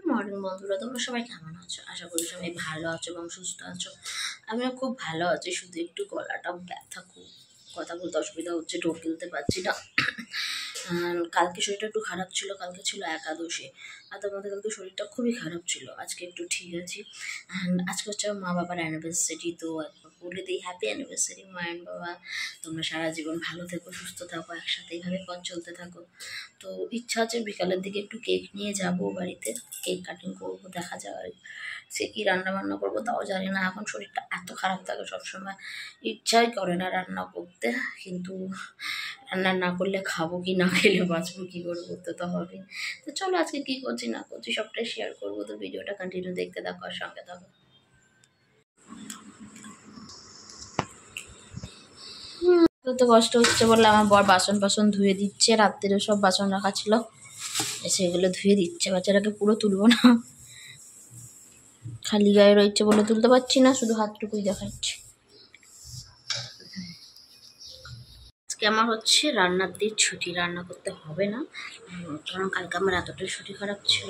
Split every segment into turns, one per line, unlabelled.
Morning বন্ধুরা, তোমরা সবাই কেমন আছো? আশা করি সবাই ভালো আছো এবং সুস্থ আছো। আমিও খুব ভালো আছি, শুধু একটু গলাটা ব্যথা, খুব কথা বলতে অসুবিধা হচ্ছে, ঢোক গিলতে পারছি না। কালকে শরীরটা একটু খারাপ ছিল, কালকে ছিল একাদশী, আর তার মধ্যে কালকে শরীরটা খুবই খারাপ ছিল। আজকে একটু ঠিক আছি। আজকে হচ্ছে মা বাবার অ্যানিভার্সারি, তো একবার বলে দিই হ্যাপি অ্যানিভার্সারি মা অ্যান্ড বাবা। তোমরা সারা জীবন ভালো থেকো, সুস্থ থাকো, একসাথে এইভাবে পথ চলতে থাকো। তো ইচ্ছা আছে বিকালের দিকে একটু কেক নিয়ে যাব বাড়িতে, কেক কাটিং করবো, দেখা যায় সে কি রান্না বান্না করবো তাও জানি না। এখন শরীরটা এত খারাপ থাকে, সবসময় ইচ্ছাই করে না রান্না করতে, কিন্তু রান্না না করলে খাবো কি, না খেলে বাঁচবো কি, করে করতে তো হবে। তো চলো আজকে কি করছি না করছি সবটাই শেয়ার করবো, তো ভিডিওটা কন্টিনিউ দেখতে থাকো আর সঙ্গে থাকো। তো কষ্ট হচ্ছে বলে আমার বর বাসন ধুয়ে দিচ্ছে, রাত্রিরে সব বাসন রাখা ছিল সেগুলো ধুয়ে দিচ্ছে। বাচ্চাটাকে পুরো তুলবো না, খালি গায়ে রয়েছে বলে তুলতে পারছি না, শুধু হাতটুকুই দেখাচ্ছি। আজকে আমার হচ্ছে রান্নার দিয়ে ছুটি, রান্না করতে হবে না, কারণ কালকে আমার এতটাই শরীর খারাপ ছিল।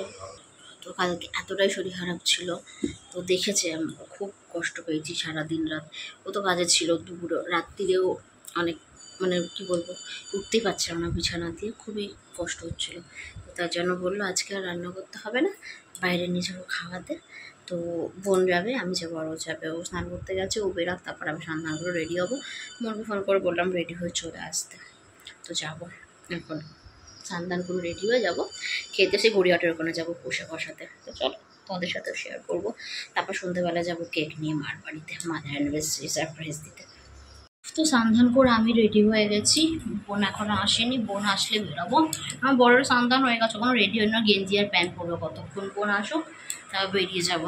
তো কালকে এতটাই শরীর খারাপ ছিল, তো দেখেছে আমি খুব কষ্ট পেয়েছি সারাদিন রাত। ও তো কাজে ছিল, দুপুর রাত্রিরেও অনেক, মানে কি বলবো, উঠতেই পারছিলাম না বিছানা দিয়ে, খুবই কষ্ট হচ্ছিলো। তার জন্য বললো আজকে আর রান্না করতে হবে না, বাইরে নিয়ে যাবো খাওয়াতে। তো বোন যাবে, আমি যাবো, আর ও যাবে। ও স্নান করতে গেছে, ও বেরাত, তারপর আমি স্নান করে রেডি হবো। মনকে ফোন করে বললাম রেডি হয়ে চলে আসতে, তো যাবো এখন স্নান করে রেডি হয়ে যাবো, খেতে সেই গড়িয়াটের ওখানে যাবো পোষা বসাতে। তো চলো তোমাদের সাথেও শেয়ার করবো। তারপর সন্ধ্যেবেলা যাবো কেক নিয়ে মার বাড়িতে, মাদের অ্যানিভার্সারি সারপ্রাইজ দিতে। তো স্নান করে আমি রেডি হয়ে গেছি, বোন এখনো আসেনি, বোন আসলে বেরোবো। আমার বড়োর স্নান হয়ে গেছে, কোনো রেডি হয় না, গেঞ্জি আর প্যান্ট পরবো, কতক্ষণ বোন আসুক তারপর বেরিয়ে যাবো,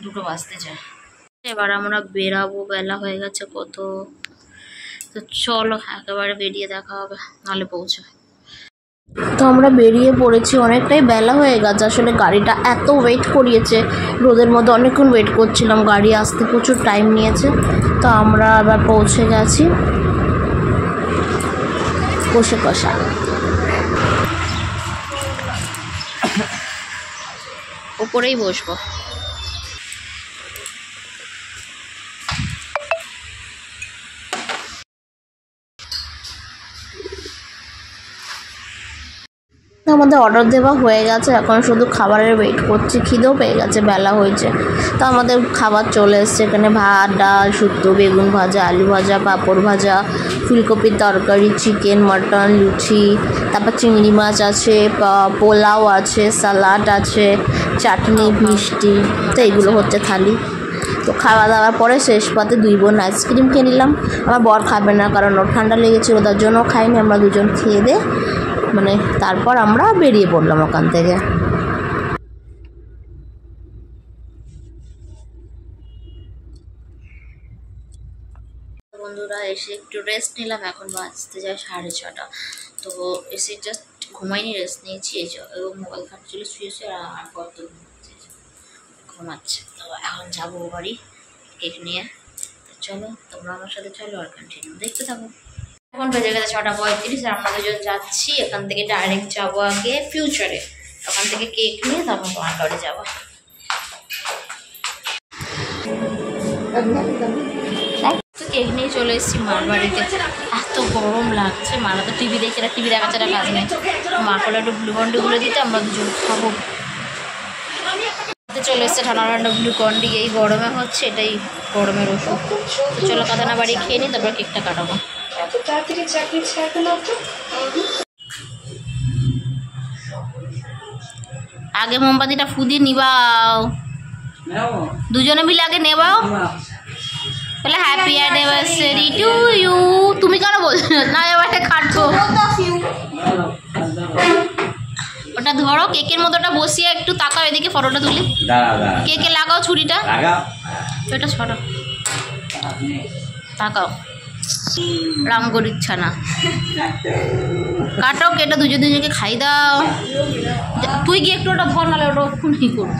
2টো বাজতে যায়। এবার আমরা বেরাবো, বেলা হয়ে গেছে কত। তো চলো একেবারে বেরিয়ে দেখা হবে, নাহলে পৌঁছায়। তো আমরা বেরিয়ে পড়েছি, অনেকটাই বেলা হয়ে গেছে, আসলে গাড়িটা এত ওয়েট করিয়েছে, রোদের মধ্যে অনেকক্ষণ ওয়েট করছিলাম, গাড়ি আসতে প্রচুর টাইম নিয়েছে। তো আমরা আবার পৌঁছে গেছি কষে কষা। ওপরেই বসবো। আমাদের অর্ডার দেওয়া হয়ে গেছে, এখন শুধু খাবারের ওয়েট করছি, খিদেও পেয়ে গেছে, বেলা হয়েছে। তো আমাদের খাবার চলে এসছে, এখানে ভাত, ডাল, শুক্তো, বেগুন ভাজা, আলু ভাজা, পাঁপড় ভাজা, ফুলকপির তরকারি, চিকেন, মাটন, লুচি, তারপর চিংড়ি মাছ আছে, পোলাও আছে, স্যালাড আছে, চাটনি, মিষ্টি। তো এইগুলো হচ্ছে থালি। তো খাওয়া দাওয়ার পরে শেষ পাতে 2 বোন আইসক্রিম খেয়ে নিলাম। আমার বর খাবে না, কারণ ওর ঠান্ডা লেগেছিল, তার জন্য খাইনি। আমরা দুজন খেয়ে দে মানে তারপর আমরা বেরিয়ে পড়লাম ওখান থেকে। বন্ধুরা এসে একটু রেস্ট নিলাম, এখন বাজতে যায় 6:30। তো এসে জাস্ট ঘুমাইনি, রেস্ট নিয়েছি। এই মোবাইল ঘাটছিল, শুয়েছে, আর কত ঘুমাচ্ছে। তো এখন যাবো বাড়ি কেক নিয়ে। চলো তোমরা আমার সাথে চলো আর কন্টিনিউ দেখতে থাকো। এখন বেজে গেছে 6:35, আর আমরা দুজন যাচ্ছি এখান থেকে ডাইরেক্ট যাবো আগে ফিউচারে, ওখান থেকে কেক নিয়ে তারপর তোমার বাড়ি যাবো। তো কেক নিয়ে চলে এসেছি মার বাড়িতে, এত গরম লাগছে। মারা তো টিভি দেখছে, টিভি দেখা ছাড়া কাজ নেই। মা করলে একটু গ্লুকন্ডি গুলো দিতে, আমরা দুজন খাবো। চলে এসছে ঠান্ডা ঠান্ডা গ্লুকন্ডি, এই গরমে হচ্ছে, এটাই গরমের ওষুধ। তো চলো কাদানা বাড়ি খেয়ে নিই, তারপর কেকটা কাটাবো। আগে মোমবাতিটা ফুদিয়ে নিবাও, দুজনে মিলে আগে নেবাও, বলে হ্যাপি অ্যানিভার্সারি টু ইউ। তুমি কেন বলছো না? এবারে কাটবো, ওটা ধরো, কেকের মতোটা বসিয়ে একটু তাকাও এদিকে, ফটোটা তুলি, কেকে লাগাও ছুরিটা, এটা ছড়া তাকাও, রাম করির ছানা কাটো, কেটে দুজনকে খাই দাও। তুই কি একটু ওটা ধর, নাহলে ওটা নেই করবো,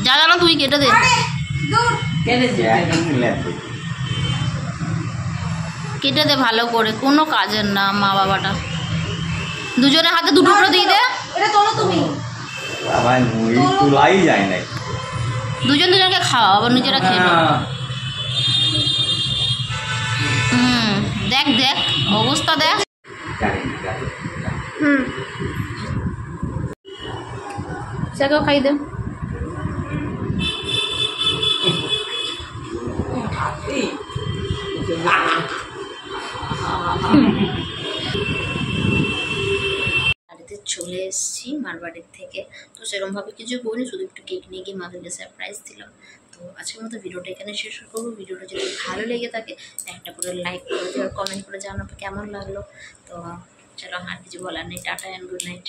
যা জানো তুই কেটে দে। কেটে দে ভালো করে, কোনো কাজের না মা বাবাটা। দুজনের হাতে দুটো করে দিয়ে দে।
এটা তোলো তুমি।
আমার মুড়ি তোলাই যায় না।
দুজন দুজনকে খাওয়া, আবার নিজেরা খেয়ে নেবে। দেখ দেখ অবস্থা দেখ। সেকেও খাই দে। বাড়িতে চলে এসেছি মার বাড়ির থেকে, তো সেরকমভাবে কিছু করিনি, শুধু একটু কেক নিয়ে গিয়ে মাকে সারপ্রাইজ দিলাম। তো আজকের মতো ভিডিওটা এখানে শেষ করবো। ভিডিওটা যদি ভালো লেগে থাকে একটা করে লাইক করে দিও আর কমেন্ট করে জানাবো কেমন লাগলো। তো চলো আর কিছু বলার নেই, টাটা অ্যান্ড গুড নাইট।